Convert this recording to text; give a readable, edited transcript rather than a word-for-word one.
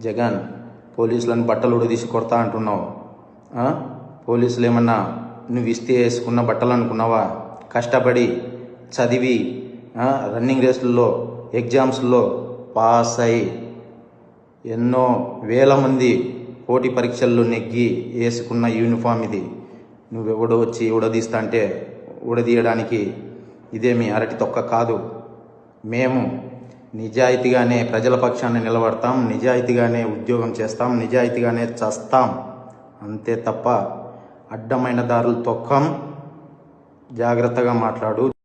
జగన్, పోలీసులను బట్టలు ఉడదీసి కొడతా అంటున్నావు. పోలీసులు ఏమన్నా నువ్వు ఇస్తే వేసుకున్న బట్టలు అనుకున్నావా? కష్టపడి చదివి రన్నింగ్ రేసుల్లో ఎగ్జామ్స్లో పాస్ అయి ఎన్నో వేల మంది పోటీ పరీక్షల్లో నెగ్గి వేసుకున్న యూనిఫామ్ ఇది. నువ్వెవడో వచ్చి ఉడదీస్తా అంటే ఉడదీయడానికి ఇదేమి అరటి తొక్క కాదు. మేము నిజాయితీగానే ప్రజల పక్షాన్ని నిలబడతాం, నిజాయితీగానే ఉద్యోగం చేస్తాం, నిజాయితీగానే చస్తాం. అంతే తప్ప అడ్డమైన దారులు తొక్కం. జాగ్రత్తగా మాట్లాడు.